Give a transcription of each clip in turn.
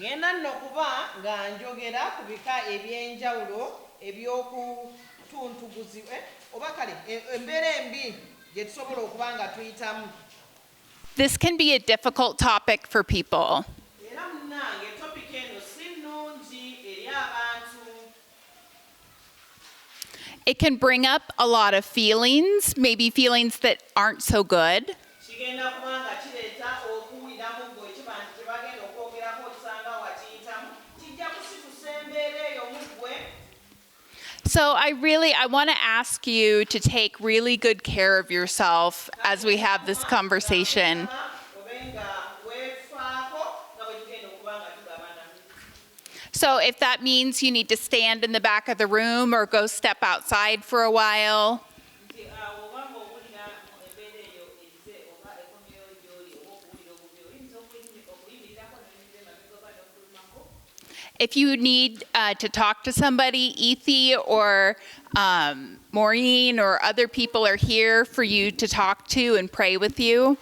ngenda nno kuba nga njogera ku bika ebyenjawulo ebyokutuntuguzibwa oba kale embeera embi gye tusobola okuba nga tuyitamu. This can be a difficult topic for people. Era munnange topika eno si nnungi eri abantu. It can bring up a lot of feelings, maybe feelings that aren't so good. Kigenda kuba nga kireeta okuwuliramu gwe ekibantu kye bagenda okwogerako okisanga wakiyitamu kijja kusitusa embeera eyo mu ggwe. So I want to ask you to take really good care of yourself as we have this conversation. So if that means you need to stand in the back of the room or go step outside for a while. If you need to talk to somebody, Ethi or Maureen or other people are here for you to talk to and pray with you.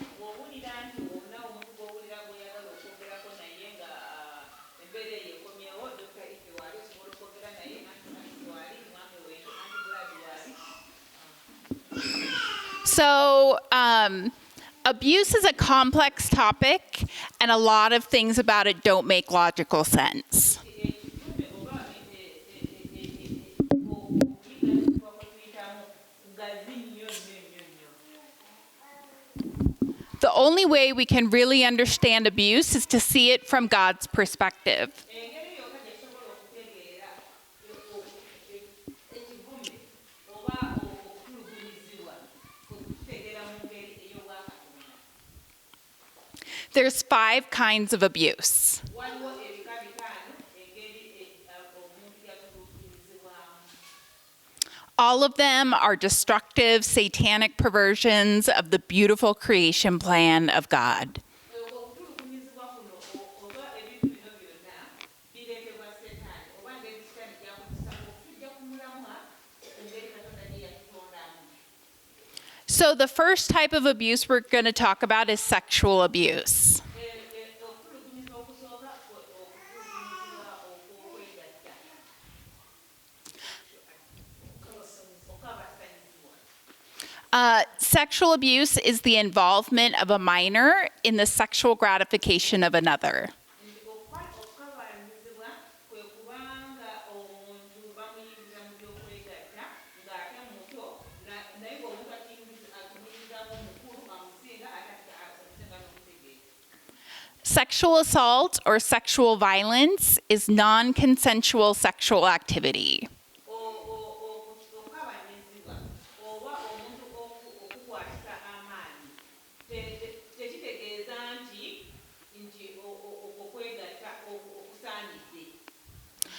So, abuse is a complex topic, and a lot of things about it don't make logical sense. The only way we can really understand abuse is to see it from God's perspective. There's 5 kinds of abuse. All of them are destructive, satanic perversions of the beautiful creation plan of God. So the first type of abuse we're going to talk about is sexual abuse. Sexual abuse is the involvement of a minor in the sexual gratification of another. Sexual assault or sexual violence is non-consensual sexual activity.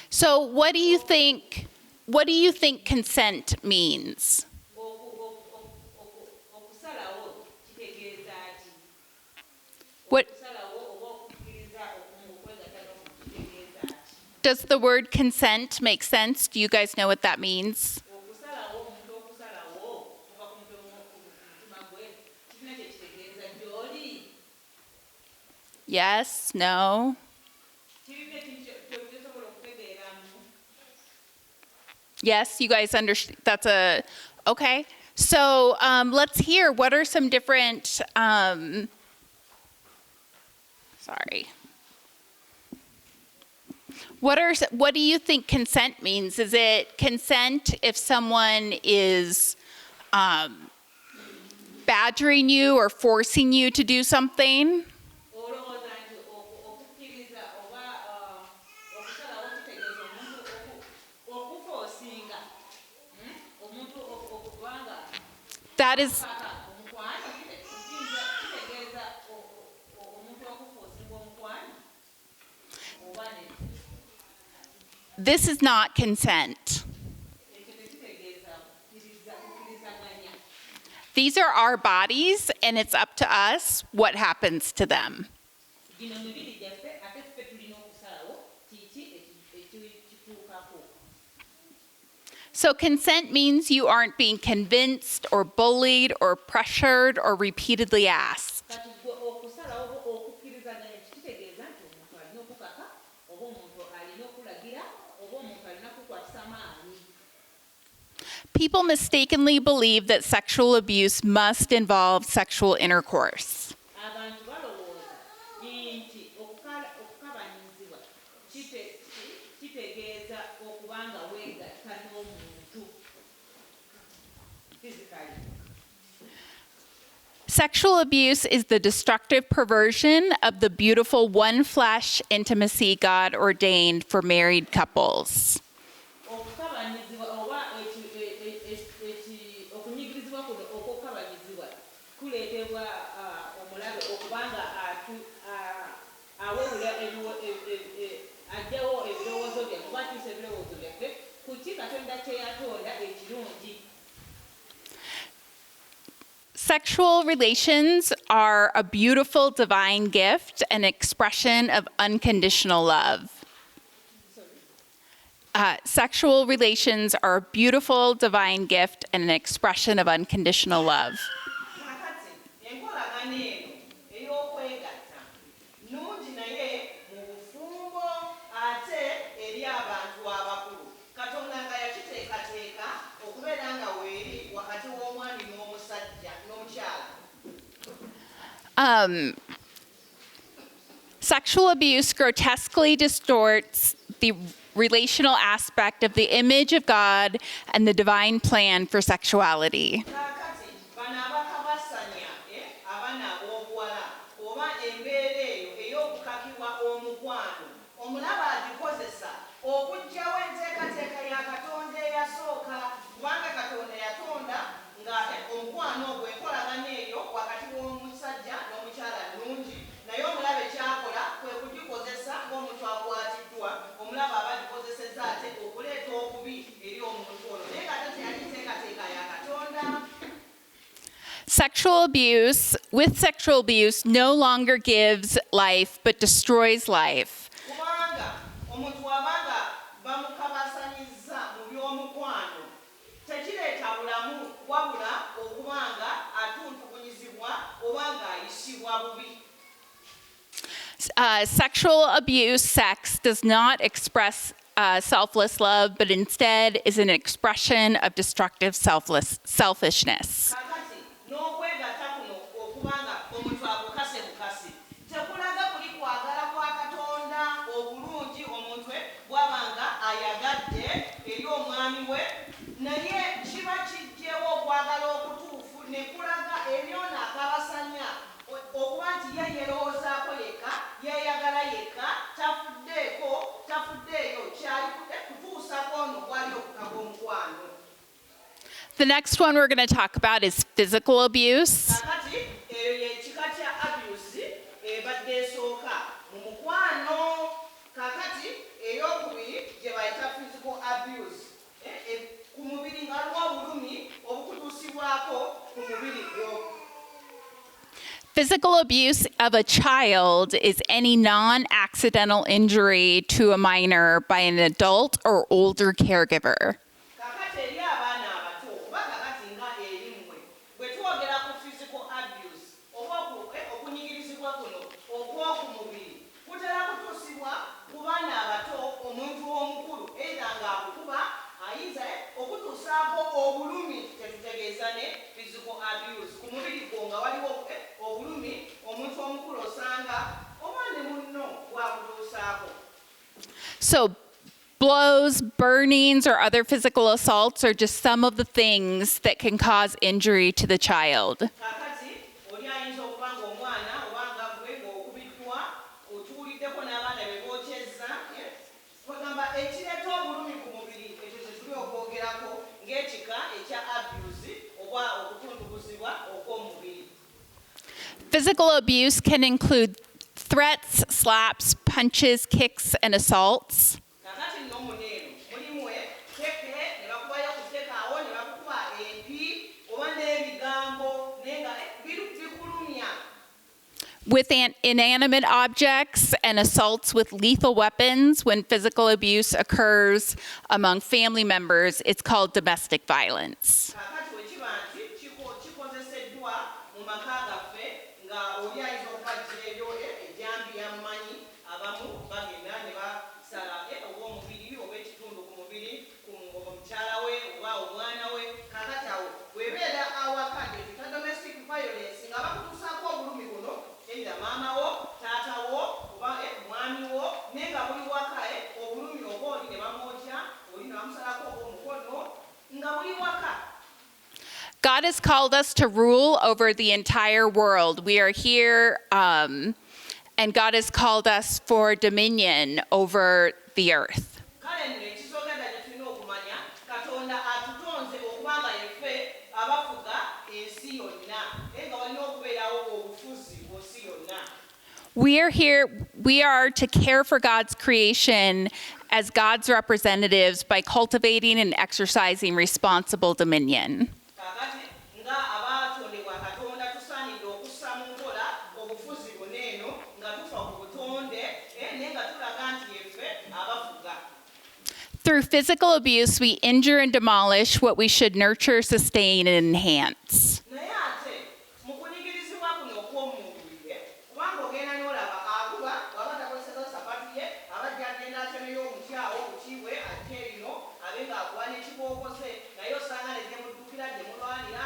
So what do you think consent means? What does the word consent make sense? Do you guys know what that means? Yes, no. Yes, you guys understand. That's okay. So let's hear, what are some different, sorry. What do you think consent means? Is it consent if someone is badgering you or forcing you to do something? That is, this is not consent. These are our bodies, and it's up to us what happens to them. So consent means you aren't being convinced or bullied or pressured or repeatedly asked. people mistakenly believe that sexual abuse must involve sexual intercourse. abantu balowooza nti okukabanyizibwa kitegeeza okubanga weegatta n'omuntu physically. Sexual abuse is the destructive perversion of the beautiful one flesh intimacy God ordained for married couples. Okukabanyizibwa oba okunyigirizibwa kuno okukabanyizibwa kuleetebwa omulabe okubanga awewula ajjawo ebirowoozo bye kuba atuusa ebirowoozo byaffe ku ki katonda kye yatonda ekirungi. Sexual relations are a beautiful divine gift, an expression of unconditional love. Sexual relations are a beautiful divine gift and an expression of unconditional love. Kakati enkolagana eno ey'okwegatta nnungi naye mu bufumbo ate eri abantu abakulu. Katonda nga yakiteekateeka okubeera nga weeri wakati w'omwami n'omusajja n'omukyala. Sexual abuse grotesquely distorts the relational aspect of the image of God and the divine plan for sexuality. Kakati bano abakabasanya abaana ab'obuwala oba embeera eyo ey'okukakibwa omukwano omulaba agikozesa okuggyawo enteekateeka ya Katonda eyasooka kubanga Katonda yatonda nga omukwano ogwo enkolagana eyo wakati w'omusajja n'omukyala nnungi naye omulaba ekyakola kwe kugikozesa ng'omuntu akwatiddwa omulaba aba agikozesezza ate okuleeta obubi eri omuntu ono naye nga ate teyali nteekateeka ya Katonda. With sexual abuse, no longer gives life but destroys life. Kubanga omuntu wabanga bamukabasanyizza mu by'omukwano tekireeta bulamu wabula okubanga atuntuganyizibwa oba ng'ayisibwa bubi. Sexual abuse, sex, does not express selfless love, but instead is an expression of destructive selfishness. Kakati n'okwegatta kuno okubanga omuntu akukase bukasi tekulaga kuli kwagala kwa Katonda obulungi omuntu bw'abanga ayagadde eri omwami we naye kiba kiggyewo okwagala okutuufu ne kulaga eri ono akabasanya okuba nti ye yeerowoozaako yekka yeeyagala yekka tafuddeeyo kyali kutuusako ono gwali okukaba omukwano. The next one we're going to talk about is physical abuse. Kakati eyo y'ekika kya abuse ebadde esooka mu mukwano. Kakati ey'okubiri gye bayita physical abuse ku mubiri nga aliwo obulumi obukutuusibwako ku mubiri gwo. Physical abuse of a child is any non-accidental injury to a minor by an adult or older caregiver. Kakati eri abaana abato oba kakati nga eri mmwe bwe twogera ku physical abuse oba okunyigirizibwa kuno okw'oku mubiri kutera kutuusibwa ku baana abato omuntu omukulu either ng'akukuba ayinza okutuusaako obulumi tetutegeeza ne physical abuse ku mubiri gwo nga waliwo obulumi omuntu omukulu osanga oba ne munno bwakutuusaako. So blows, burnings, or other physical assaults are just some of the things that can cause injury to the child. Kakati oli ayinza okuba ng'omwana obanga gwe ng'okubiddwa otuuliddeko n'abaana be bookyezza bagamba ekireeta obulumi ku mubiri ekyo kye tuli okwogerako ng'ekika ekya abuse oba okutundubuzibwa okw'omubiri. Physical abuse can include threats, slaps, punches, kicks, and assaults. Kakati nno muneeno mulimu teke ne bakubayo ku tteka awo ne bakukuba empi oba n'ebigambo naye nga bikulumya. With inanimate objects and assaults with lethal weapons, when physical abuse occurs among family members, it's called domestic violence. Kakati bwe kiba nti kikozeseddwa mu maka gaffe nga oli ayinza okubajjira ebyo ejjambi yammanyi abamu bagenda ne basala oba omubiri oba ekitundu ku mubiri ku mukyala we oba omwana we God has called us to rule over the entire world. We are here, and God has called us for dominion over the earth. kale nno ekizogenda gye tulina okumanya katonda atutonze okuba nga yeffe abafuga ensi yonna naye nga walina okubeerawo obufuzi mu nsi yonna. We are to care for God's creation as God's representatives by cultivating and exercising responsible dominion. Kaakati nga abaatondebwa katonda tusaanidde okussa mu nkola obufuzi buno eno nga tufa ku butonde naye nga tulaga nti yeffe abafuga. Through physical abuse, we injure and demolish what we should nurture, sustain, and enhance. Naye ate mu kunyigirizibwa kuno okw'omubiri kubanga ogenda n'olaba akuba waba takozeseza sapatu ye abajja agenda atemeyo omuti awo okukiibwe ate erino abe ng'akuba n'ekibookoze naye osanga ne gye muddukira gye mulwanira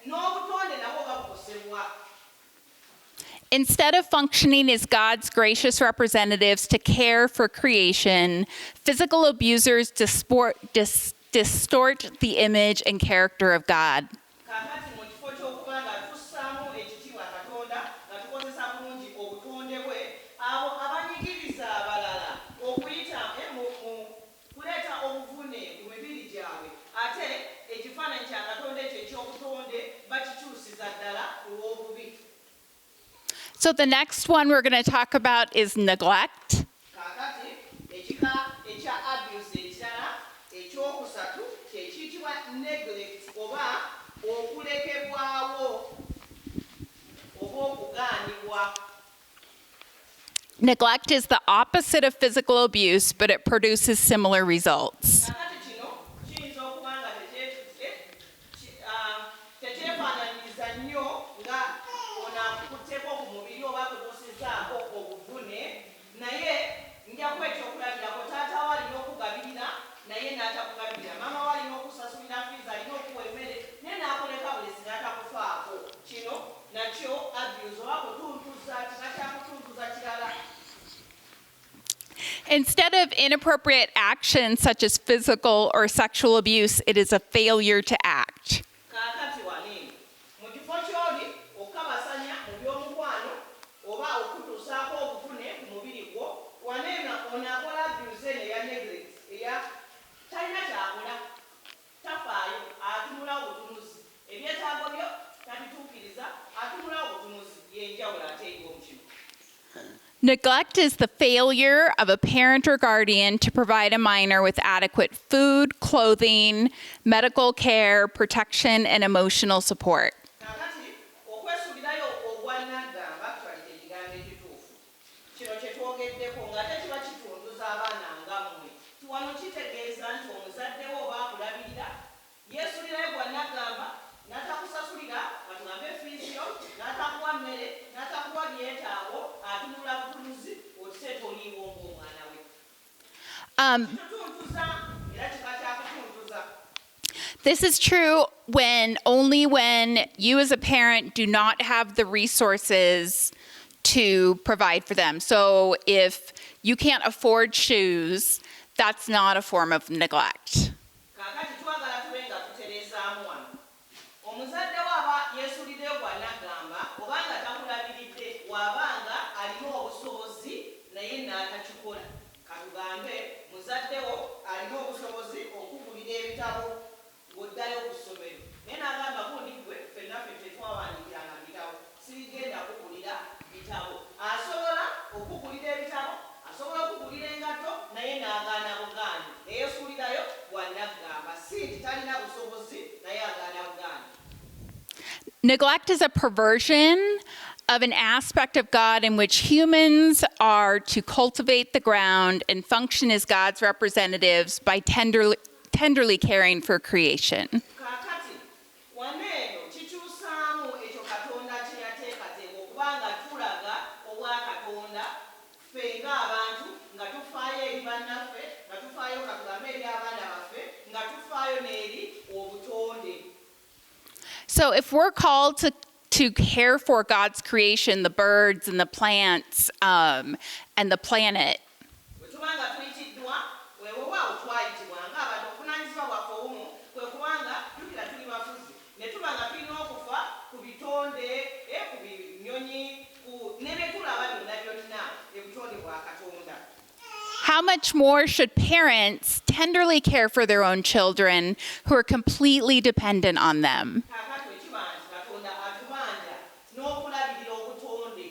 n'obutonde nabwo gabukosebwa. Instead of functioning as God's gracious representatives to care for creation, physical abusers distort the image and character of God. Kaakati mu kifo ky'okuba nga tussaamu ekitiibwa katonda nga tukozesa bulungi obutonde bwe abo abanyigiriza abalala okuyita mu kuleeta obuvune ku mibiri gyabwe ate ekifaananyi kya katonda ekyo eky'obutonde bakikyusiza ddala ku lw'obubi. So the next one we're going to talk about is neglect. Kaakati ekika ekya abuse ekirala ekyokusatu kye kiyitibwa neglect oba okulekebwawo oba okugaanibwa. Neglect is the opposite of physical abuse, but it produces similar results. Kaakati kino kiyinza okuba nga tekyefaananyiriza nnyo nga onaakutteko ku mubiri oba kukosezzaako obuvune naye nja kwekyo okulabirako taata we alina okugabirira naye n'atakugabirira maama we alina okusasulira fiizi alina okuwa emmere naye n'akoleka bulesi n'atakufaako. Kino nakyo abuse oba kutuntuza kika kyakutuntuza kirala. Instead of inappropriate actions such as physical or sexual abuse, it is a failure to act. Kaakati wano mu kifo ky'oli okukabasanya mu by'omukwano oba okutuusaako obuvune ku mubiri gwo wano eno onaakola abuse eno eya neglect eya talina kyakola tafaayo atunula obutunuzi ebyetaago byo tabituukiriza atunula obutunuzi yenjawulo ate eriwo mu kino. Neglect is the failure of a parent or guardian to provide a minor with adequate food, clothing, medical care, protection, and emotional support. Kaakati okwesuulirayo obwannaggamba kitwali ekigambo ekituufu kino kye twogeddeko nga ate kiba kitunduza abaana nga mmwe wano kitegeeza nti omuzadde wo oba akulabirira yeesuulirayo bwannaggamba n'atakusasulira batugambe fiizi yo n'atakuwa mmere n'atakuwa byetaago atunula butunuzi otise toliiwo ng'omwana we. Kitutuntuza era kika kyakutuntuza. This is true only when you as a parent do not have the resources to provide for them. So if you can't afford shoes, that's not a form of neglect. Kaakati twagala tube nga tutereezaamu wano omuzadde wo aba yeesuuliddeyo bwannaggamba oba nga takulabiridde waba nga alina obusobozi naye n'atakikola. Katugambe muzadde wo alina obusobozi okugulira ebitabo ng'oddayo ku ssomero naye n'agamba gundi gwe ffennaffe tetwawandikiranga bitabo sirigenda kugulira bitabo. Asobola okugulira ebitabo asobola okugulira engatto naye n'agaana bugaani eyeesuulirayo bwannaggamba si nti talina busobozi naye agaana bugaani. Neglect is a perversion of an aspect of God in which humans are to cultivate the ground and function as God's representatives by tenderly caring for creation. Kaakati wano eno kikyusaamu ekyo katonda kye yateekateeka okuba nga tulaga obwa katonda ffe ng'abantu nga tufaayo eri bannaffe nga tufaayo katugambe eri abaana baffe nga tufaayo n'eri obutonde. So if we're called to care for God's creation, the birds and the plants and the planet, Bwe tuba nga tuyitiddwa weewaawo twayitibwa ng'abantu obuvunaanyizibwa bwaffe obumu kwe kubanga jjukira tuli bafuzi ne tuba nga how much more should parents tenderly care for their own children who are completely dependent on them? Kaakati ekibanja Katonda atubanja n'okulabirira obutonde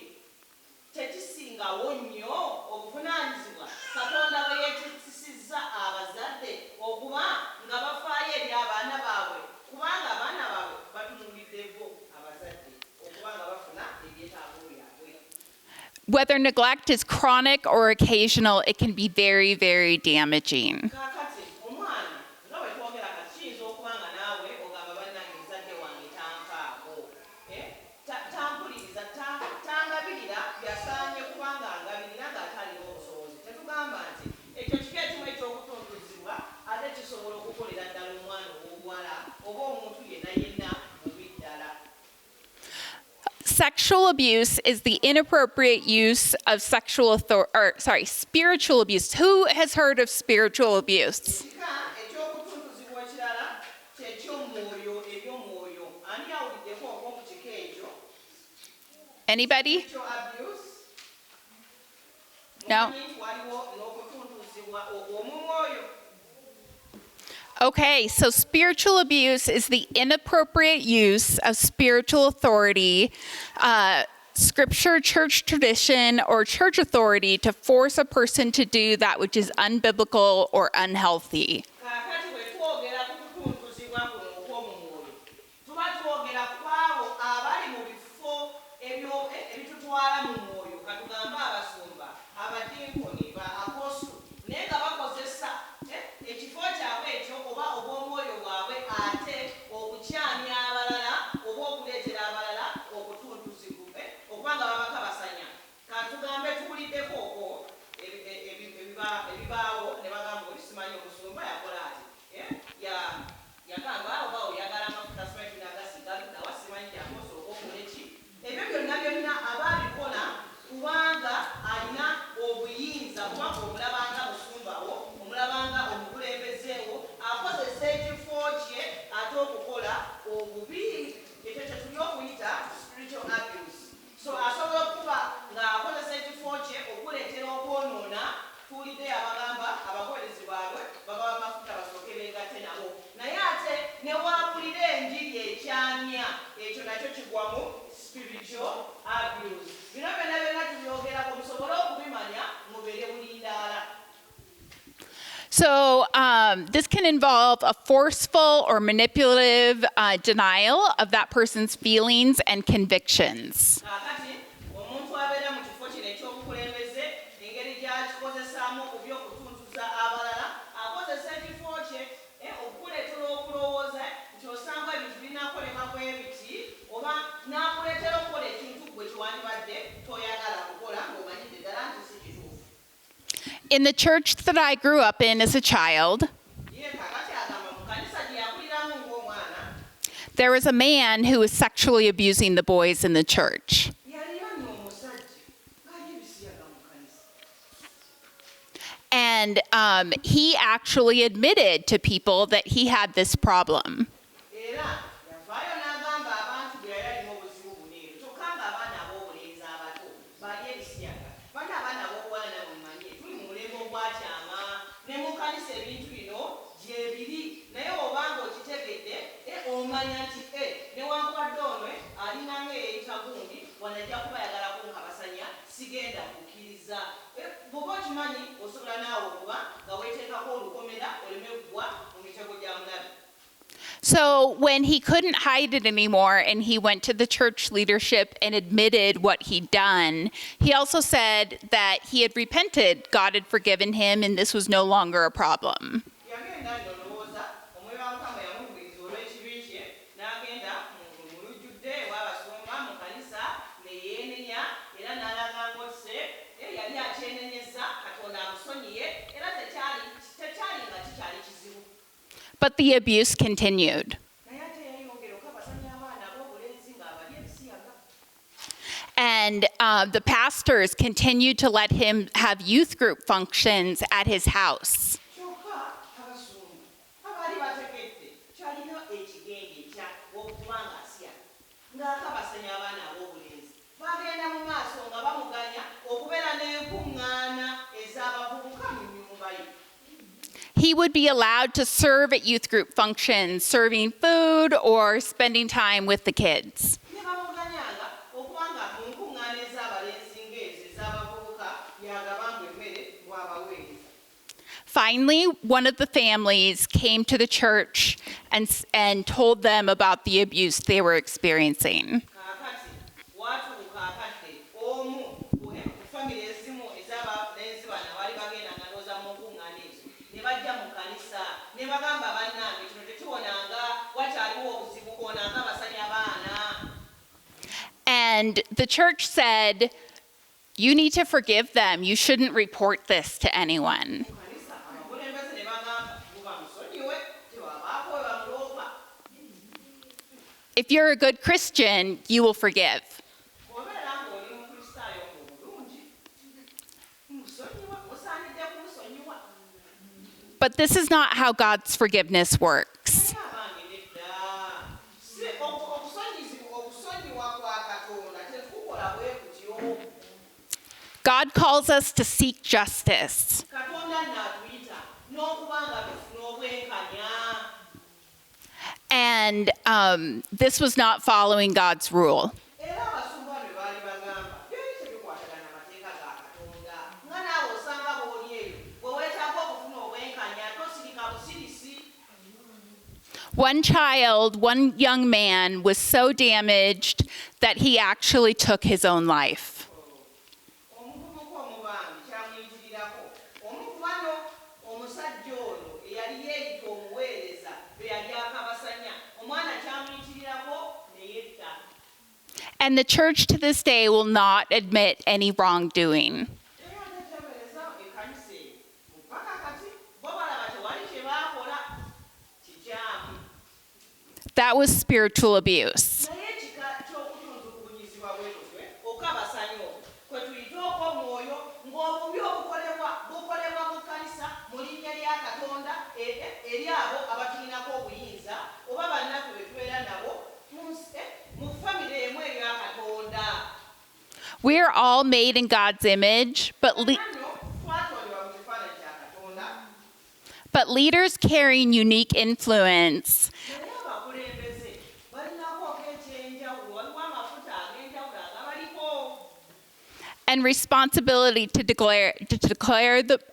tekisingawo nnyo obuvunaanyizibwa Katonda bwe yeetisizza abazadde okuba nga bafaayo eri abaana baabwe kubanga abaana baabwe batunuuliddeko abazadde okuba nga bafuna ebyetaago byabwe. Whether neglect is chronic or occasional, it can be very, very damaging. Kaakati omwana nga bwe twogera kati kiyinza okuba nga naawe ogamba bannange muzadde wange tanfaako tampuliriza tangabirira byasaanye kubanga angabirira ng'ate alina obusobozi tetugamba nti ekyo kika ekimu ekyokutuntuzibwa ate kisobola okukolera ddala omwana ow'obuwala oba omuntu yenna yenna mubi ddala. Sexual abuse is the inappropriate use of spiritual abuse. Who has heard of spiritual abuse? Ekika ekyokutuntuzibwa ekirala ky'ekyomwoyo ebyomwoyo ani awuliddeko mu kika ekyo? Anybody? Spiritual abuse? No. Mumanyi waliwo n'okutuntuzibwa okw'omu mwoyo. Okay, so spiritual abuse is the inappropriate use of spiritual authority, scripture, church tradition, or church authority to force a person to do that which is unbiblical or unhealthy. Kaakati bwe twogera ku kutuntuzibwa kuno okw'omu mwoyo tuba twogera ku abo abali mu bifo ebitutwala mu mwoyo katugambe abasumba abadinkoni ba apostle naye nga bakozesa ekifo kyabwe ekyo oba obw'omwoyo bwabwe ate okukyamya abalala oba okuleetera abalala okutuntuzibwa okuba nga babakabasanya katugambe tubuliddeko okwo ebibaawo ne bagamba oli simanyi omusumba yakola ati yagamba oba oyagala amafuta simanyi nagasiga nawa simanyi yakosoka okoleki ebyo byonna byonna aba abikola kubanga alina obuyinza kubanga omulabanga musumbawo omulabanga omukulembezeewo akozesa ekifo kye ate okukola obubi ekyo kye tuli okuyita spiritual abuse. So asobola okuba ng'akozesa ekifo kye okuleetera okwonoona tuwulidde abagamba abakolerezi baabwe bagaba amafuta basooke beegatte nabo naye ate ne wampulira enjiri ekyamya ekyo nakyo kigwamu spiritual abuse. Bino byonna byonna tubyogerako musobole okubimanya mubeere bulindaala. So this can involve a forceful or manipulative denial of that person's feelings and convictions. Kaakati omuntu abeera mu kifo kino ekyobukulembeze engeri gy'akikozesaamu okuby'okutuntuza abalala akozesa ekifo kye okukuleetera okulowooza nti osanga ebintu binaakolebwa bwe biti oba n'akuleetera okukola ekintu gwe kiwandibadde toyagala kukola ng'omanyidde ddala nti si kituufu. In the church that I grew up in as a child, Ye kaakati agamba mu kkanisa gye yakuliramu ng'omwana there was a man who was sexually abusing the boys in the church. yaliyo nno omusajja ng'alya ebisiyaga mu kkanisa. And he actually admitted to people that he had this problem. Era yavaayo n'agamba abantu bwe yali alina obuzibu buneero kyokka ng'abaana ab'obulenzi abato balya ebisiyaga bana abaana ab'obuwala nabo mumanye tuli mu mulembe ogwakyama ne mu kkanisa ebintu bino gyebiri naye obanga okitegedde omanya nti newankubadde ono alina ng'eyita gundi wanajja kuba ayagala kunkabasanya sigenda kukkiriza bw'oba okimanyi osobola naawe okuba nga weeteekako olukomera oleme kugwa mu mitego gya mulabe. So when he couldn't hide it anymore and he went to the church leadership and admitted what he'd done, he also said that he had repented, God had forgiven him, and this was no longer a problem. Yagenda ndowooza omwoyo wa Mukama yamugwiriza olw'ekibi kye n'agenda mu lujjudde ew'abasumba mu kkanisa ne yeenenya era n'alaga ng'osse yali akyenenyeza Katonda amusonyiye era tekyali nga kikyali kizibu. But the abuse continued. Naye ate yayongera okukabasanya abaana ab'obulenzi ng'abalya ebisiyaga. And the pastors continued to let him have youth group functions at his house. Kyokka abasumba abaali bategedde kyalina ekigenge ekya okuba ng'asiyaga ng'akabasanya abaana ab'obulenzi bagenda mu maaso nga bamuganya okubeera n'enkuŋŋaana ez'abavubuka mu nnyumba he would be allowed to serve at youth group functions, serving food or spending time with the kids. Ne bamuganyanga okuba nga mu nkuŋŋaana ez'abalenzi ng'ezo ez'abavubuka yagabanga emmere bw'abaweereza. Finally, one of the families came to the church and told them about the abuse they were experiencing. Kaakati watuuka akadde omu ku famire ezimu ez'abalenzi bano abaali bagenda nga ndowooza mu nkuŋŋaana ezo ne bajja mu kkanisa ne bagamba bannange kino tekiwonanga wakyaliwo obuzibu kwonanga basanya baana. And the church said, you need to forgive them. You shouldn't report this to anyone. Kanisa abakulembeze ne bagamba muba musonyiwe tewabaako we bamuloopa. If you're a good Christian, you will forgive. Bw'obeera ng'oli mukristaayo omulungi musonyiwa osaanidde kumusonyiwa. But this is not how God's forgiveness works. Naye abange nedda si okusonyiwa kwa Katonda tetukukola bwe kutyo. God calls us to seek justice. Katonda n'atuyita n'okuba nga tufuna obwenkanya. And this was not following God's rule. Era abasumba bwe baali bagamba byali tebikwatagana na mateeka ga Katonda. Nga naawe osanga bw'oli eyo bwe weetaaga okufuna obwenkanya tosirika busirisi. One young man was so damaged that he actually took his own life. Omuvubuka omubambi kyamuyitirirako omu ku bano omusajja ono eyali yeeyita omuweereza bwe yali akabasanya omwana kyamuyitirirako ne yetta. And the church to this day will not admit any wrongdoing. Era teteebereza ekkanisa eyo mpaka kati bo balaba tewali kye baakola kikyamu. That was spiritual abuse. Naye ekika ky'okutulugunyizibwa bwe tutwe okabasanya okwo kwe tuyita okw'omwoyo ng'obubi bukolebwa mu kkanisa mu linnya lya Katonda eri abo abatulinako obuyinza oba bannaffe be tubeera nabo mu famire emu eya Katonda. We are all made in God's image, Nano twatondebwa mu kifaananyi kya Katonda. but leaders carrying unique influence Naye abakulembeze balinako ekyenjawulo waliwo amafuta ag'enjawulo agabaliko. and responsibility to declare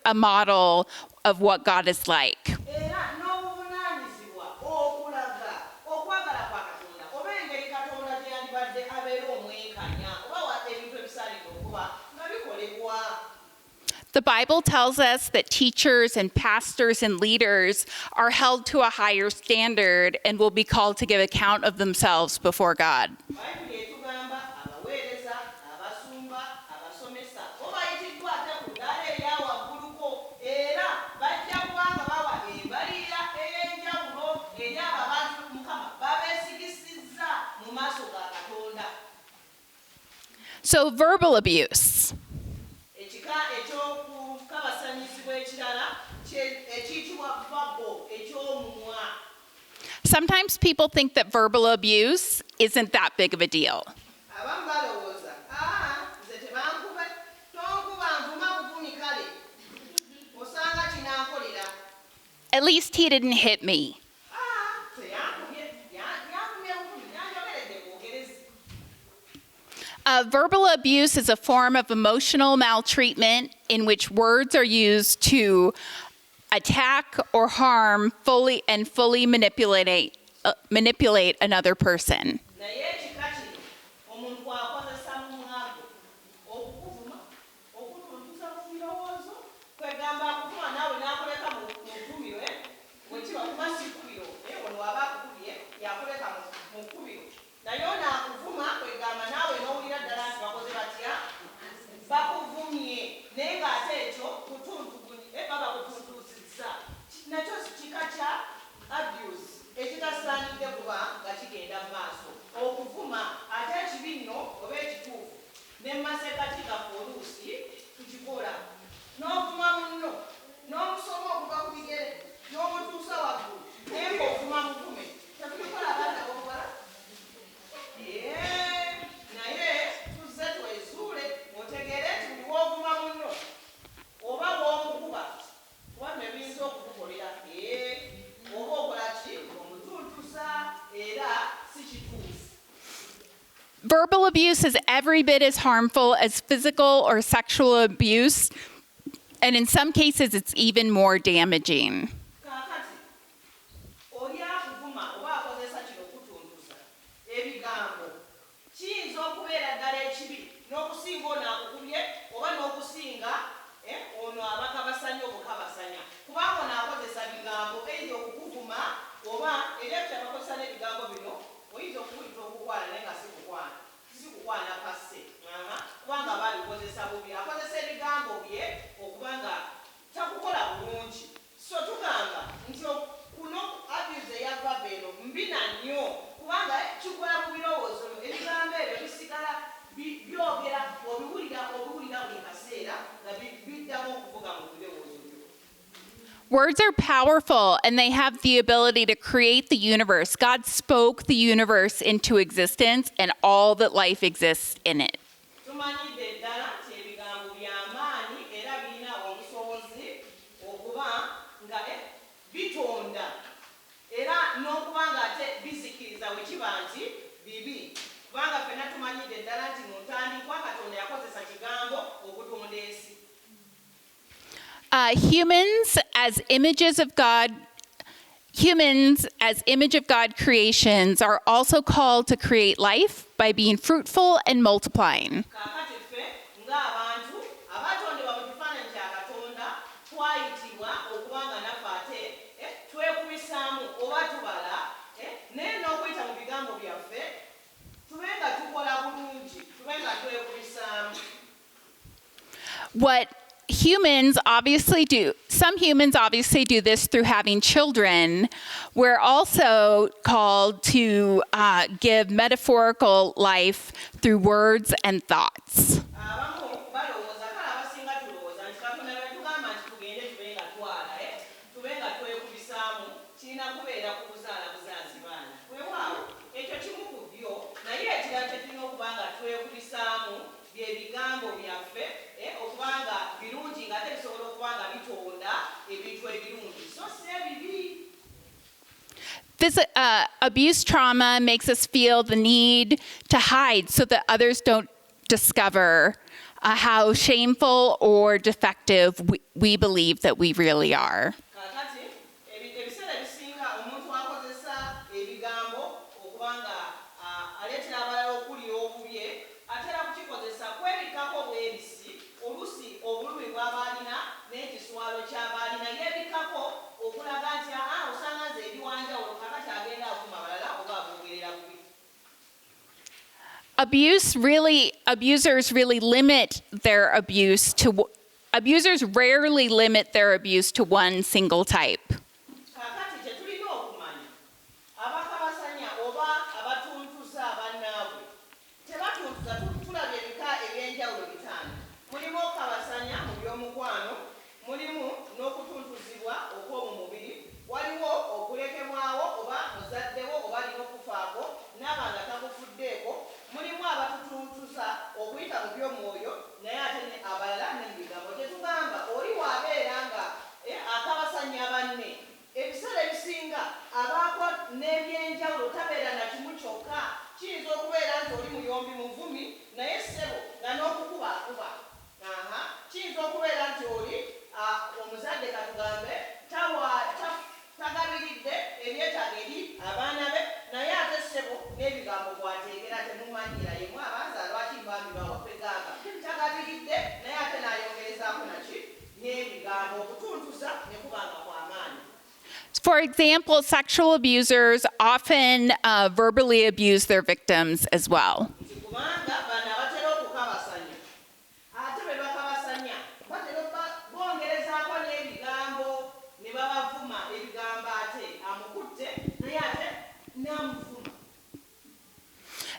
a model of what God is like. Era n'obuvunaanyizibwa okulaga okwagala kwa Katonda oba engeri Katonda gye yandibadde abeera omwenkanya oba ebintu ebisaanidde okuba nga bikolebwa. The Bible tells us that teachers and pastors and leaders are held to a higher standard and will be called to give account of themselves before God. Bayibuli etugamba abaweereza, abasumba, abasomesa bo bayitiddwa ate ku ddaala erya wagguluko era bajja kuba nga bawa embalirira ey'enjawulo eri abo abantu Mukama babeesigisizza mu maaso ga Katonda. So, verbal abuse. Ekika eky'okukabasanyizibwa ekirala ekiyitibwa verbal eky'omumwa. Sometimes people think that verbal abuse isn't that big of a deal. Abamu balowooza nze tebankuba tonkuba nvuma buvumi kale osanga kinankolera. At least he didn't hit me. Teyankubye yankumye buvumi yanjogeredde bwogerezi. Verbal abuse is a form of emotional maltreatment in which words are used to attack or harm fully manipulate another person. Naye ekika kino omuntu bw'akozesa mumwago okukuvuma okutuntuza mu birowoozo kwegamba akuvuma naawe n'akoleka mu kkubiro bwe kiba kuba si kkubiro ono aba akukubye yakoleka mu kkubiro naye onaakuvuma kwegamba naawe n'owulira ddala nti bakoze batya bakuvumye naye ng'ate ekyo baba kutuntusizza nakyo kika kya abuse ekitasaanidde kuba nga kigenda mu maaso okuvuma verbal abuse is every bit as harmful as physical or sexual abuse, and in some cases, it's even more damaging. Kaakati oli akuvuma oba akozesa kino okutuntuza ebigambo kiyinza okubeera ddala ekibi n'okusinga ono akukubye oba n'okusinga ono abakabasanya obukabasanya kubanga ono akozesa bigambo eitha okukuvuma oba era kyabakozesa n'ebigambo bino oyinza okuyita okukwana naye nga sikukwana kasse kubanga babikozesa bubi akozesa ebigambo bye okubanga takukola bulungi so tugamba nti kuno abuse eyava beno mbina nnyo kubanga kikola mu birowoozo ebigambo ebyo bisigala byogera obiwulira buli kaseera nga biddamu okuvuga mu birowoozo byo. Words are powerful and they have the ability to create the universe. God spoke the universe into existence and all that life exists in it. Tumanyidde ddala nti ebigambo by'amaanyi era birina obusobozi okuba nga bitonda era n'okuba nga ate bizikiriza bwe kiba nti bibi kubanga ffenna tumanyidde ddala nti mu ntandikwa Katonda yakozesa kigambo okutonda ensi. Humans as image of God creations are also called to create life by being fruitful and multiplying. Kaakati ffe ng'abantu abatondebwa mu kifaananyi kya Katonda twayitibwa okuba nga naffe ate twekubisaamu oba tubala naye n'okuyita mu bigambo byaffe tube nga tukola bulungi tube nga twekubisaamu. What humans obviously do, some humans obviously do this through having children. We're also called to give metaphorical life through words and thoughts. Abamu balowooza kale abasinga tulowooza nti Katonda bwe tugamba nti tugende tube nga twala tube nga twekubisaamu kirina kubeera ku buzaala buzaazi baana weewaawo ekyo kimu ku byo naye ekirala kye tulina okuba nga twekubisaamu bye bigambo byaffe okuba nga birungi nga ate bisobola okuba nga bitonda ebintu ebirungi so si ebibi. This abuse trauma makes us feel the need to hide so that others don't discover how shameful or defective we believe that we really are. Kaakati ebiseera ebisinga omuntu akozesa ebigambo okuba nga aleetera abalala okulya obubye atera kukikozesa kwebikako bwebisi oluusi obulumi bw'aba alina n'ekiswalo ky'aba alina yeebikako okulaga nti osanga nze ebiwanjawulo kakati agenda akuma balala oba abogerera bubi. Abusers rarely limit their abuse to one single type. Kaakati kye tulina okumanya abakabasanya oba abatuntuza bannaabwe tebatuntuza tulabye ebika eby'enjawulo bitaano mulimu okukabasanya mu by'omukwano mulimu n'okutuntuzibwa okw'omu mubiri waliwo okulekebwawo oba muzaddewo oba alina okufaako naaba nga takufuddeeko mulimu abatutuntuza okuyita mu by'omwoyo naye ate abalala ne mu bigambo tetugamba oli waabeera nga akabasanya banne ebiseera ebisinga abaako n'ebyenjawulo tabeera na kimu kyokka kiyinza okubeera nti oli muyombi muvumi naye ssebo nga n'okukuba akuba kiyinza okubeera nti oli omuzadde katugambe tagabiridde ebyetaago eri abaana be naye ate ssebo n'ebigambo bwateekera temumanyira yemu abanza lwaki mbambi bawakwegamba tagabiridde naye ate n'ayongerezaako naki n'ebigambo okutuntuza ne kubanga kw'amaanyi. For example, sexual abusers often verbally abuse their victims as well. Nti kubanga bano abatera okukabasanya ate be bakabasanya batera bongerezaako n'ebigambo ne babavuma ebigambo ate amukutte naye ate n'amuvuma.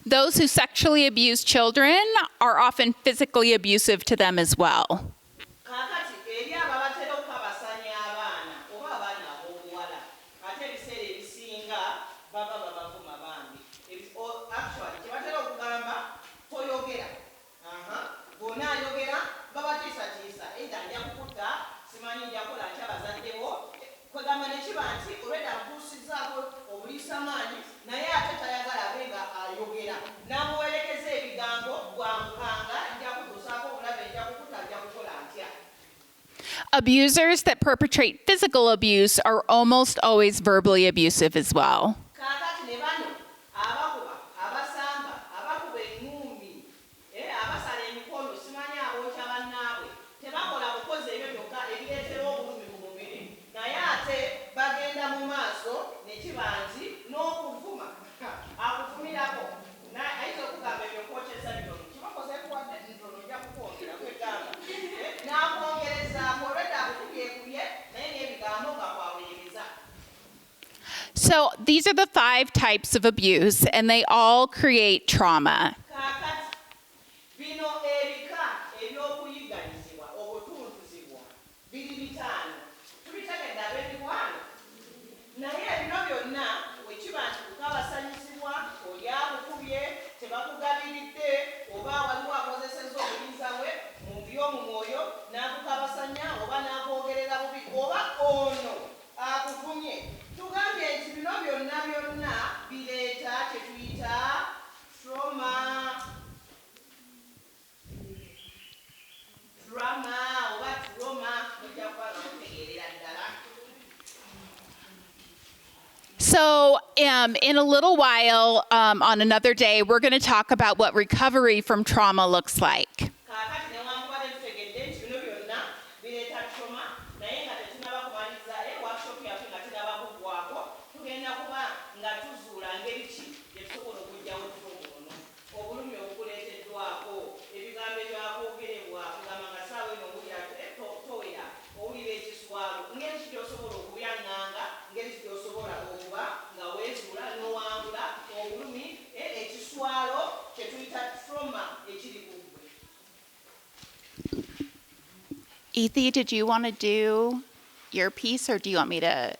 Those who sexually abuse children are often physically abusive to them as well. Kaakati eri ababatera okukabasanya abaana oba abaana ab'obuwala ate ebiseera ebisinga baba babavuma bambi. Actually kye batera okugamba toyogera bonna ayogera babatiisatiisa either nja kukutta simanyi nja kukola nti abazaddewo kwegamba ne kiba nti olwedda ntuusizzaako obuliisamaanyi naye ate tayagala abe nga ayogera n'amuwerekeza Abusers that perpetrate physical abuse are almost always verbally abusive as well. Kaakati ne bano abakuba, abasamba, abakuba engumbi, abasala emikono simanyi abookya bannaabwe tebakola bukozi ebyo byokka ebireetera obulumi ku mubiri naye ate bagenda mu maaso ne kiba nti n'okuvuma akuvumirako ayinza okugamba ebyo kwokyeza bitono kibakoze kuwadde ntono ojja kukwongera kwegamba n'akwongerezaako olwedda akukubyekubye naye n'ebigambo nga kwaweyereza. So these are the 5 types of abuse, and they all create trauma. Kaakati bino ebika eby'okuyiganyizibwa obutuntuzibwa biri bitaano tubitegedde ab'emikwano naye bino byonna wekiba nti kukabasanyizibwa oli akukubye tebakugabiridde oba waliwo akozesezza obuyinza bwe mu by'omu mwoyo n'akukabasanya oba n'akwogerera bubi oba ono akuvumye tugambye nti bino byonna bireeta kye tuyita trauma oba trauma ojja kuba nga mutegeerera ddala. So in a little while, on another day, we're going to talk about what recovery from trauma looks like. Kaakati newankubadde tutegedde nti bino byonna bireeta trauma naye nga tetunaba kumaliriza workshop yaffe nga tinaba kuggwako tugenda kuba nga tuzuula ngeri ki gye tusobola okugyawo trauma ono obulumi obukuleeteddwako ebigambo ebyakwogerebwa kugamba nga saawa eno owulira towera owulira ekiswalo ngeri ki gy'osobola okubyaŋŋanga ngeri ki gy'osobola okuba nga weezuula n'owangula obulumi ekiswalo kye tuyita trauma ekiri ku ggwe. Ethy, did you want to do your piece, or do you want me to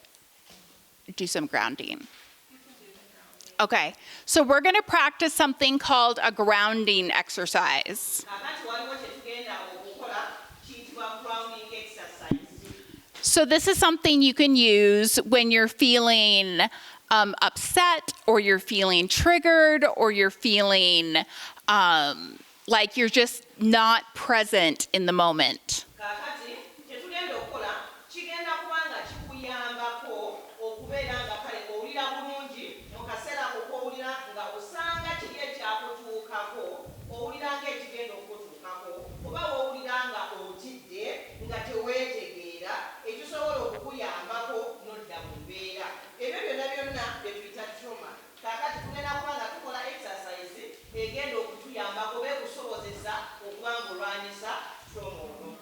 do some grounding? Okay, so we're going to practice something called a grounding exercise. Kaakati waliwo kye tugenda okukola kiyitibwa grounding exercise. So this is something you can use when you're feeling upset, or you're feeling triggered, or you're feeling like you're just not present in the moment. Kaakati kye tugenda okukola kigenda kuba nga kikuyambako okubeera nga kale owulira bulungi mu kaseera okowulira nga osanga kiri ekyakutuukako owulira ng'ekigenda okutuukako oba wowulira nga otidde nga teweetegeera ekisobola okukuyambako n'odda mu mbeera ebyo byonna bye tuyita trauma. Kaakati tugenda kuba nga tukola exercise egenda okutuyambako beekusobozesa okuba ng'olwanyisa trauma ono.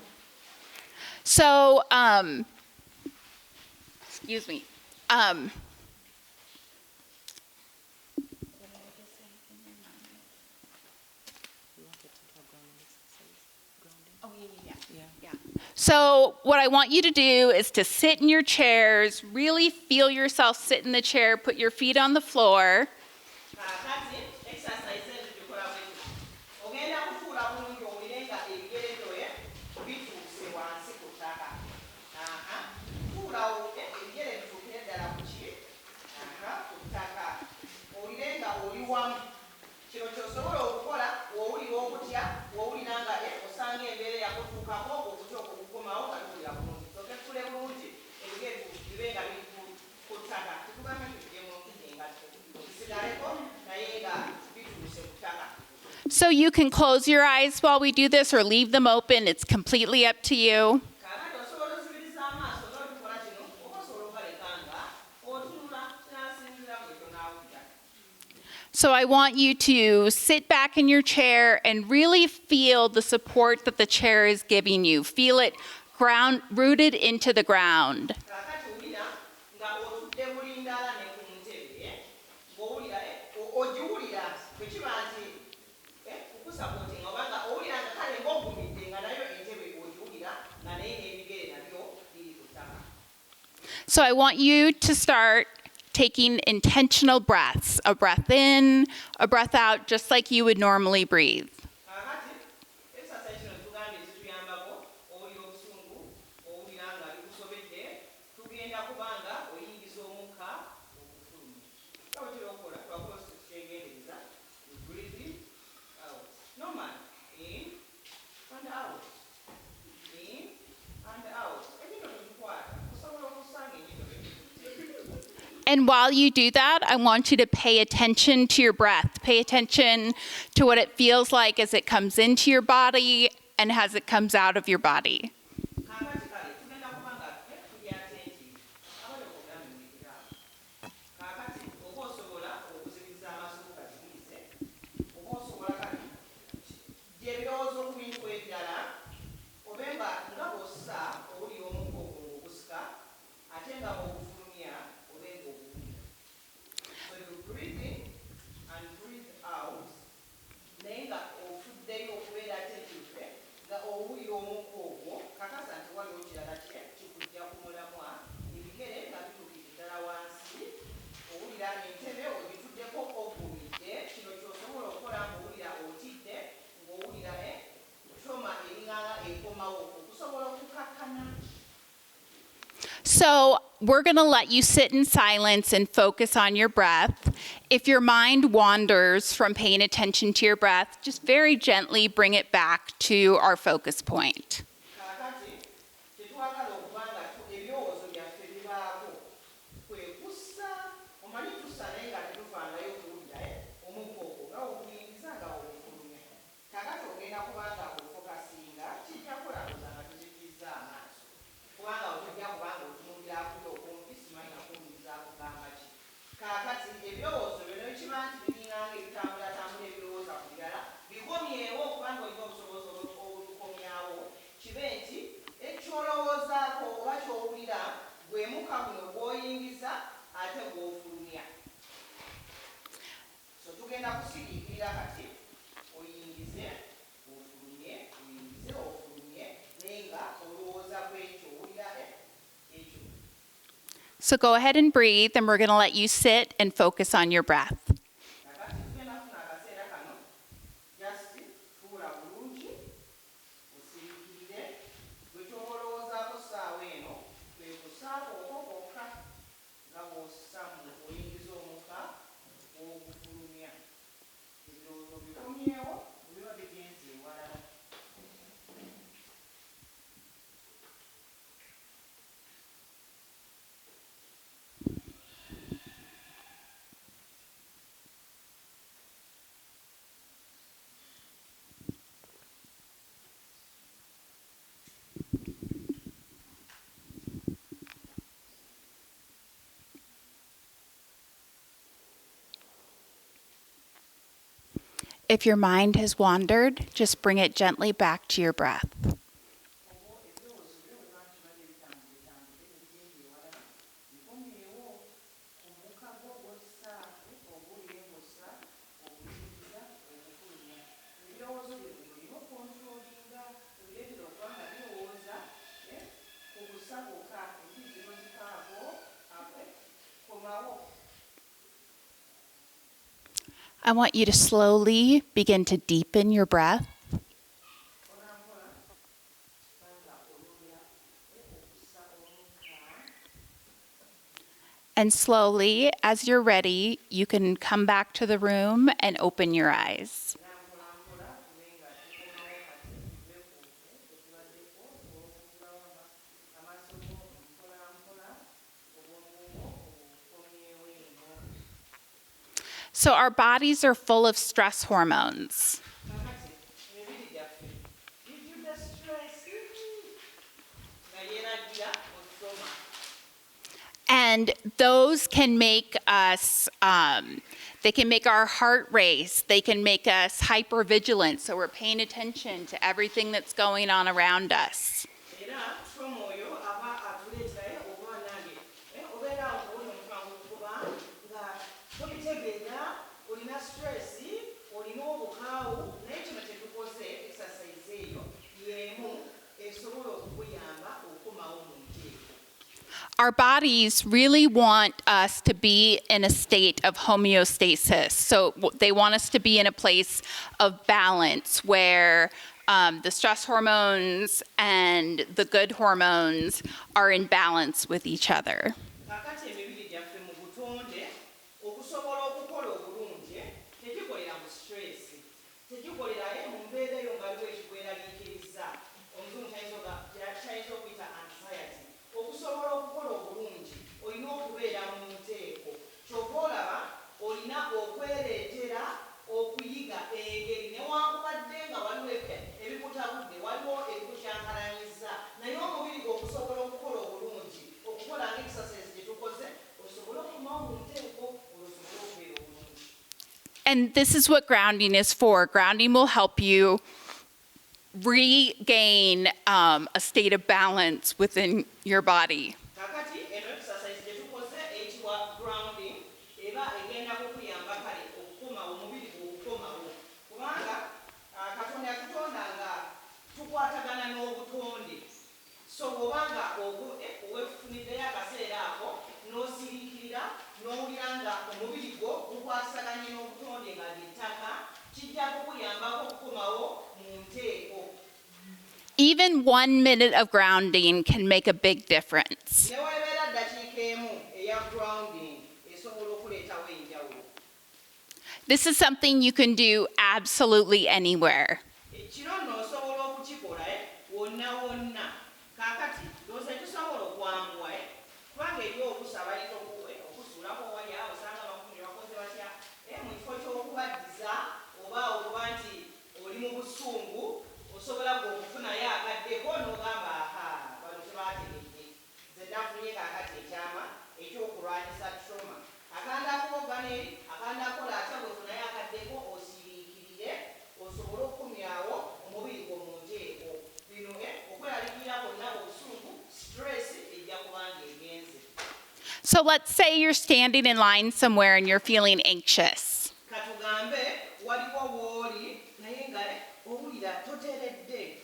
So, excuse me. So what I want you to do is to sit in your chairs, really feel yourself sit in the chair, put your feet on the floor. Kaakati exercise eno gikola bweki ogenda kutuula bulungi owulire nga ebigere byoye bituuse wansi ku ttaka. Tuulawo ebigere bituukire ddala ku ki ku ttaka owulire nga oli wamu kino kyosobola okukola wowulira okutya wowulira nga osanga embeera yakutuukako okutya okugukomawo nga tuwulira bulungi toketule bulungi ebigere bibe nga biri ku ttaka tetugambe tugemu engatto bisigaleko naye nga bituuse ku ttaka. So you can close your eyes while we do this or leave them open. It's completely up to you. Kaakati osobola osibiriza amaaso n'otukola kino oba osobola ogaleka nga otunula kinasinzira bwe tonaawulira. So I want you to sit back in your chair and really feel the support that the chair is giving you. Feel it rooted into the ground. Kaakati wulira nga otudde bulindaala ne ku ntebe ng'owulira ogiwulira bwe kiba nti kukusapootinga oba nga owulira nga kale ng'ogumidde nga nayo entebe ogiwulira nga naye n'ebigere nabyo biri ku ttaka. So I want you to start taking intentional breaths, a breath in, a breath out, just like you would normally breathe. Kaakati exercise kino tugambye zituyambako owulira obusungu owulira nga bikusobedde tugenda kuba nga oyingiza omukka okufulumya. Kawekira okukola twakola kyengendereza breathe out. Normal in and out. In and out. And while you do that, I want you to pay attention to your breath. Pay attention to what it feels like as it comes into your body and as it comes out of your body. Kaakati kale tugenda kubanga tuli attentive abali okugambe mwekirawo. Kaakati oba osobola okuzikiriza amaaso go gazikirize, oba osobola kati gy'ebirowoozo ku bintu ebirala obe nga bw'ossa owulira omukka ogwo ng'ogusika ate nga bw'ogufulumya obe ng'oguwulira. So you breathe in and breathe out naye nga ofuddeyo okubeera attentive nga owulira omukka ogwo kakasa nti waliwo kirala kikujja ku mulamwa ebigere nga bituukidde ddala wansi owulira entebe ogituddeko ogumidde kino kyosobola okukola ng'owulira otidde ng'owulira trauma eringanga ekomawo okusobola okukakkana. So we're going to let you sit in silence and focus on your breath. If your mind wanders from paying attention to your breath, just very gently bring it back to our focus point. Kaakati tetwagala okubanga ebirowoozo byaffe bibaako kwe kussa omanyi tussa naye nga tetuvangayo okuwulira omukka ogwo nga oguyingiza nga ogufulumya. Kaakati ogenda kubanga ofokasinga kijja kulabuza nga tuzikiriza amaaso kubanga otojja kubanga otunuulira akuli okumpi simanyi nga kuwuliriza kugamba ki. Kaakati ebirowoozo bino bikiba nti biringanga ebitambulatambula ebirowooza ku birala bikomyewo kubanga olina obusobozi obukomyawo kibe nti ekyolowoozaako oba kyowulira gwe mukka guno gw'oyingiza ate gw'ofulumya. So tugenda kusiriikirira kati oyingize ofulumye oyingize ofulumye naye nga olowooza kwekyo owulira ekyo. So go ahead and breathe, and we're going to let you sit and focus on your breath. Kakati tugenda kufuna akaseera kano just tuula bulungi osiriikirire gwe ky'olowoozaako ssaawa eno kwe kusaako okwo kwokka nga bw'ossa oyingiza omukka ogufulumya ebirowoozo bikomyewo biba bigenze ewalala. If your mind has wandered, just bring it gently back to your breath. I want you to slowly begin to deepen your breath. And slowly, as you're ready, you can come back to the room and open your eyes. So our bodies are full of stress hormones. And those can make us, they can make our heart race. They can make us hypervigilant, so we're paying attention to everything that's going on around us. Our bodies really want us to be in a state of homeostasis. So they want us to be in a place of balance where the stress hormones and the good hormones are in balance with each other. And this is what grounding is for. Grounding will help you regain a state of balance within your body. Kakati eno exercise gye tukoze eyitibwa grounding eba egenda kukuyamba kale okukomawo omubiri okukomawo kubanga Katonda yatutonda nga tukwatagana n'obutonde so bw'obanga weefuniddeyo akaseera ako n'osiriikirira n'owulira nga omubiri gwo gukwasaganye n'obutonde nga ly'ettaka kijja kukuyambako okukomawo mu nteeko. Even 1 minute of grounding can make a big difference. Ne weebeera ddakiika emu eya grounding esobola okuleetawo enjawulo. This is something you can do absolutely anywhere. Kino nno osobola okukikola wonna wonna. Kaakati ndowooza tusobola okwanguwa kubanga eri okusaba bayita okusuulako wali awo osanga abakuumi bakoze batya mu kifo ky'okubaddiza oba okuba nti oli mu busungu osobola gwe okufunayo akaddeko n'ogamba bano tebaategedde nze nafunye kaakati ekyama ekyokulwanyisa trauma akanda akuboga n'eri akanda akola atya bwefunayo akaddeko osiriikirire osobole okukumyawo omubiri gwo mu nteeko bino okweraliikirira kwonna obusungu stress ejja kubanga egenze. So let's say you're standing in line somewhere and you're feeling anxious. Katugambe waliwo w'oli naye nga owulira toteredde.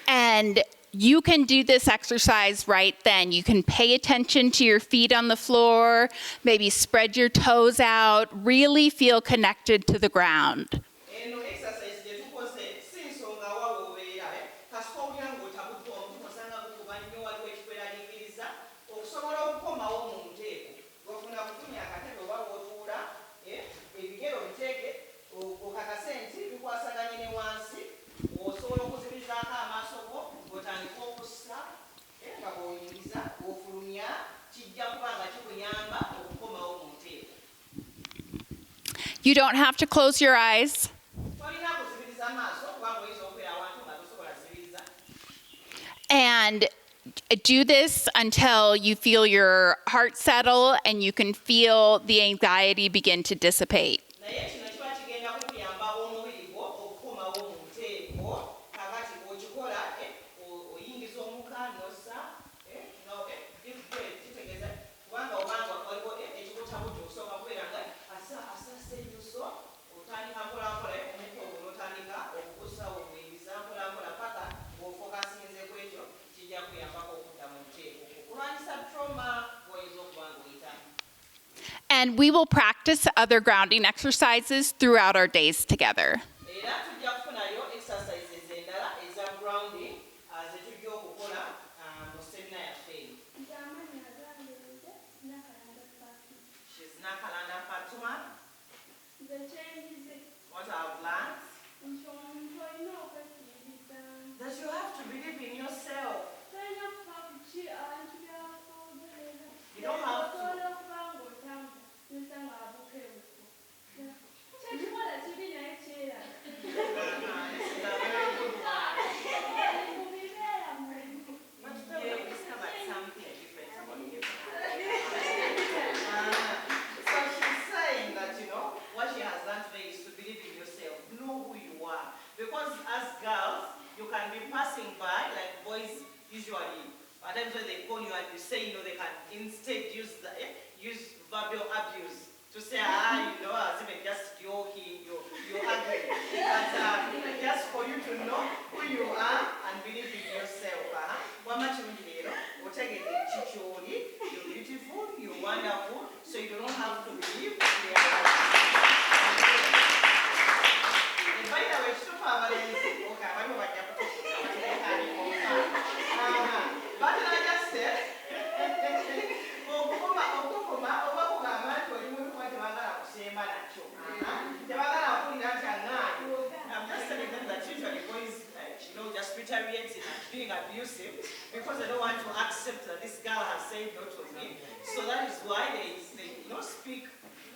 And you can do this exercise right then. You can pay attention to your feet on the floor, maybe spread your toes out, really feel connected to the ground. Eno exercise gye tukoze si nsonga wa w'obeera kasita owulira ng'otabudde omutima osanga gukuba nnyo waliwo ekikweraliikiriza okusobola okukomawo mu nteeko ofuna kutumya akatebe oba w'otuula ebigero biteeke okakase nti bikwasaganye ne wansi osobola okuzibirizaako amaaso go ng'otandika okussa nga bw'oyingiza bw'ofulumya kijja kuba nga kikuyamba okukomawo mu nteeko. You don't have to close your eyes. Tolina kuzibiriza amaaso kubanga oyinza okubeera awantu nga tosobola zibiriza. And do this until you feel your heart settle and you can feel the anxiety begin to dissipate. Naye kino kiba kigenda kukuyamba omubiri gwo okukomawo mu nteeko kakati bw'okikola oyingiza omuka n'ossa kitegeeza kubanga obanga waliwo ekikutabudde osooka kubeera nga asasa ennyuso otandika mpolampola omutwe ogwo n'otandika okugusawo gwingiza mpolampola paka bw'ofokasinze ku ekyo kijja kuyambako okudda mu nteeko okulwanyisa trauma bw'oyinza okuba ng'oyitamu. And we will practice other grounding exercises throughout our days together. Era tujja kufunayo exercises endala eza grounding ze tujja okukola mu semina yaffe. She's Nakalanda Fatuma. What are plans? That you have to believe in yourself. You don't have to. This is a very good one. But today we discovered something different. So she's saying that, what she has done today is to believe in yourself, know who you are. Because as girls, you can be passing by, like boys usually, at times when they call you and you say, they can instead use verbal abuse to say, as if just joking, you're ugly. But just for you to know who you are and believe in yourself. You're beautiful, you're wonderful, so you don't have to believe the others. By the way, but I just said, I'm just telling them that usually boys, just retaliate and being abusive because they don't want to accept that this girl has said no to me. So that is why they speak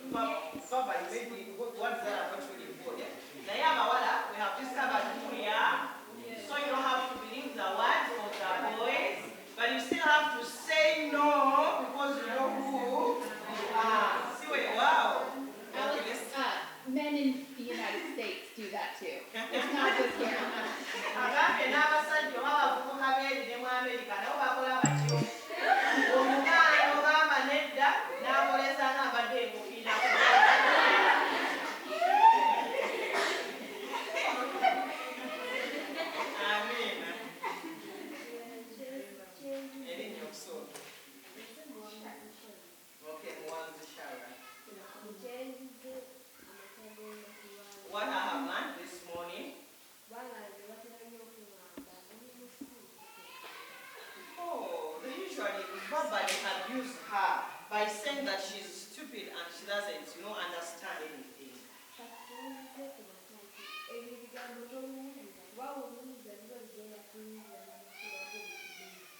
verbally, maybe words that are not really good. We have discovered who we are, so you don't have to believe the words of the boys, but you still have to say no because you know who you are. See, wow. abuse her by saying that she's stupid and she doesn't, understand anything.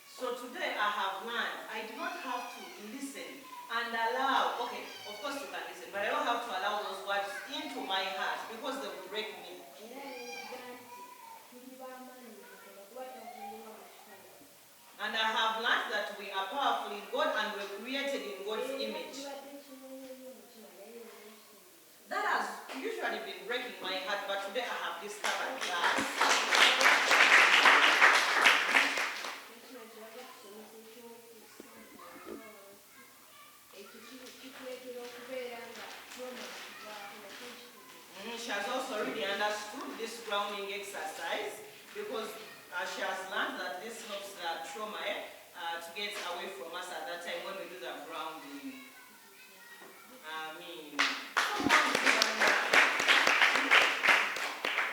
So today I have learned I do not have to listen and allow, okay, of course you can listen, but I don't have to allow those words into my heart because they will break me. And I have learned that we are powerful in God and we're created in God's image. That has usually been breaking my heart, but today I have discovered that. She has also really understood this grounding exercise because she has learned that this helps the trauma to get away from us at that time when we do the grounding.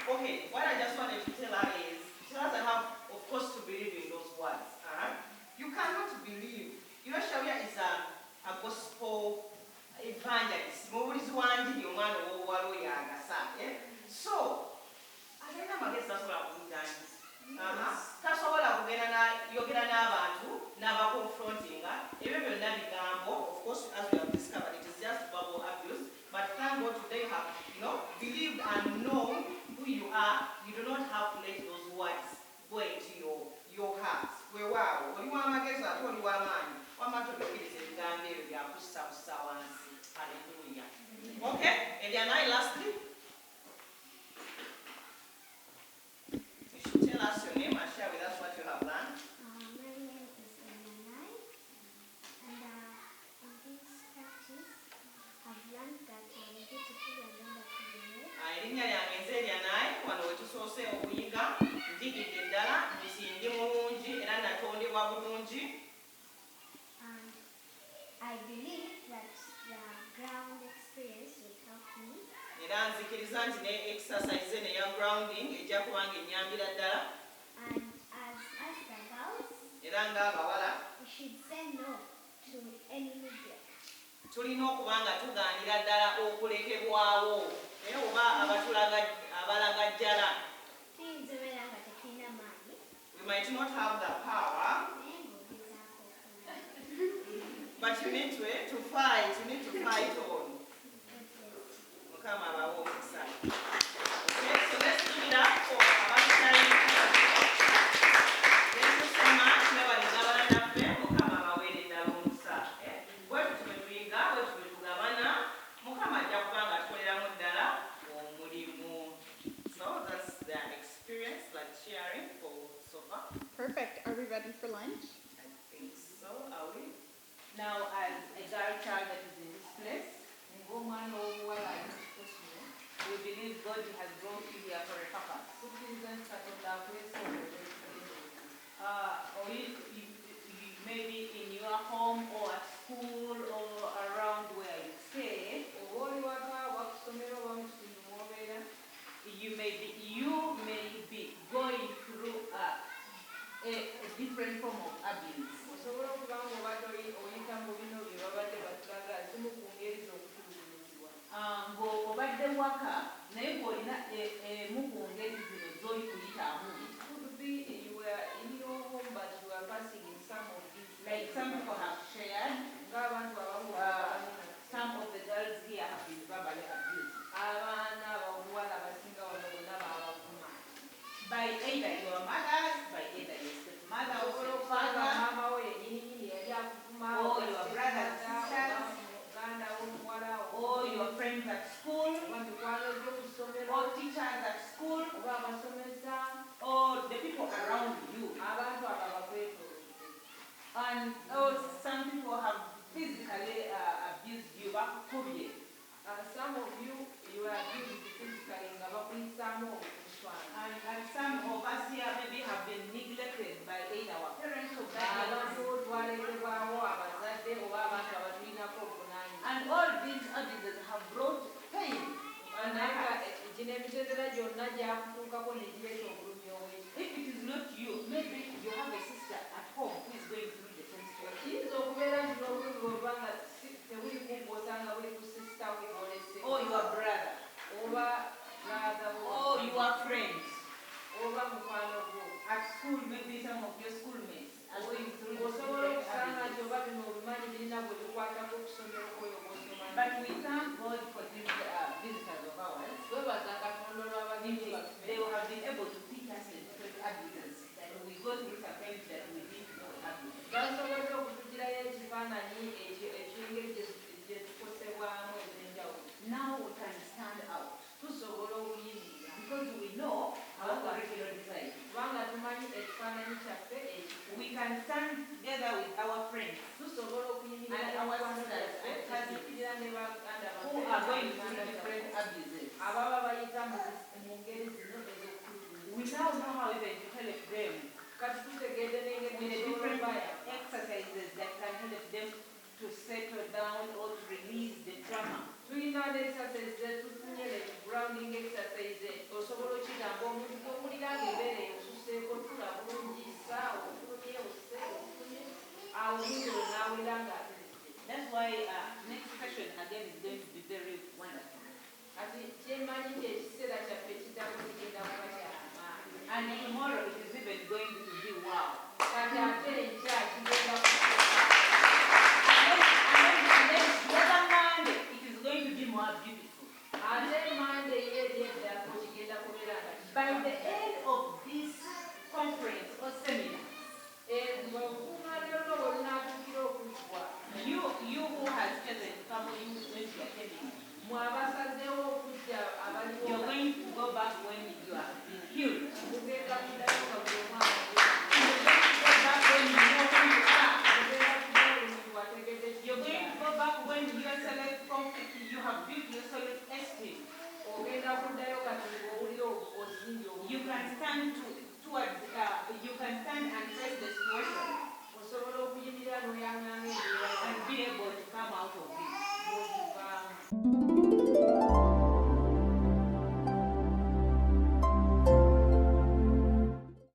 Okay, what I just wanted to tell her is she doesn't have, of course, to believe in those words. You cannot believe. Sharia is a gospel evangelist. So, agenda amagezi tasobola kubidanyiza. Tasobola yogera n'abantu n'abakonfrontinga. Ebyo byonna bigambo. Of course, as we have discovered, it is just verbal abuse. But thank God today you have, believed and known who you are. You do not have to let those words go into your heart. Weewaawo, oli w'amagezi ate oli w'amaanyi. Wamma toyogeriza ebigambo ebyo byakussa wansi. Hallelujah. Okay, Elianai, lastly. Tell us your name and share with us what you have learned. My name is Elianai, and in this practice, I've learned that I'm beautiful and wonderfully made. Erinnya lyange nze Elianai, wano we tusoose okuyiga, njigidde ddala, nti ndi mulungi era natondebwa bulungi. And I believe that the ground experience will help me. Era nzikiriza nti ne exercise neya grounding ejja kubanga ennyambira ddala. And as the girls, Era ng'abawala we should say no to any media. tulina okuba nga tugaanira ddala okulekebwawo oba abalagajjala. We might not have the power, but you need to fight. You need to fight on. Mukama abawe omukisa. Okay, so let's give it up for abasitayi. Thank you so much. Nebalinga banaffe, Mukama abaweere ddala omukisa. Bwetu tumetuyiga, bwetu tumetugabana, Mukama ajja kuba nga atukoleramu ddala omulimu. So that's their experience, like sharing for so far. Perfect. Are we ready for lunch? I think so. Are we? Now, as a girl child that is in this place, we believe God has brought you here for a purpose. Or maybe in your home or at school or around where you stay, you may be going through a different form of abuse. Ng'obadde waka naye ng'olina emu ku ngeri zino z'oli kuyitamu. Like some people have shared, some of the girls here have been verbally abused by either your mothers, by either your stepmother or stepfather, or your brothers and sisters, or your friends at school, or teachers at school, or the people around you. And some people have physically abused you. Some of you are abused physically. And some of us here maybe have been neglected by either our parents or guardians. And all these abuses have brought pain. And if it is not you, maybe you have a sister at home who is going through the same situation. because we know our curriculum design. kubanga tumanyi ekifaananyi kyaffe ekikulu. We can stand together with our friends Tusobola okuyimirira and our n'emikwano sisters gyaffe, and cousins tuyimirira ne baganda who baffe, are going through baganda different baffe, abuses. ababa bayita mu ngeri zino ez'okutulugunya. We now know how even to help them Kati tutegeedde n'engeri with the esobola different obayamba. exercises that can help them to settle down or to release the trauma. Tulina n'exercise zetufunye grounding exercise osobola okigamba omuntu gw'owulira ng'embeera eyosuseeko tula bulungi saawa ofunye ofunye awo omuntu olwo n'awulira ng'ateredde. That's why next session again is going to be very wonderful. Kati kyemanyi nti ekiseera kyaffe ekiddamu kigenda kuba kyamaanyi. And tomorrow it is even going to be wow. Kati ate enkya kigenda And then the other Monday it is going to be more beautiful. ate Monday ye eryeddako kigenda kubeera nga By the end of this conference or seminar, ng'olukungaana lwo bwe lunaatuukira okuggwa, you who has chosen to come, you who is going to be attending, mwabasazeewo okujja abaliwo you're going to go back when you are healed. mugenda kuddayo nga buli omwana You're going to go back when you know who you are. mugenda kuddayo omuntu wategedde You're going to go back when your self-confidence, you have built your self-esteem. ogenda kuddayo kati ng'owulira osinga You can stand towards, you can stand and face the situation osobola okuyimirira n'oyanganga embeera and be able to come out of it. n'ogivaamu.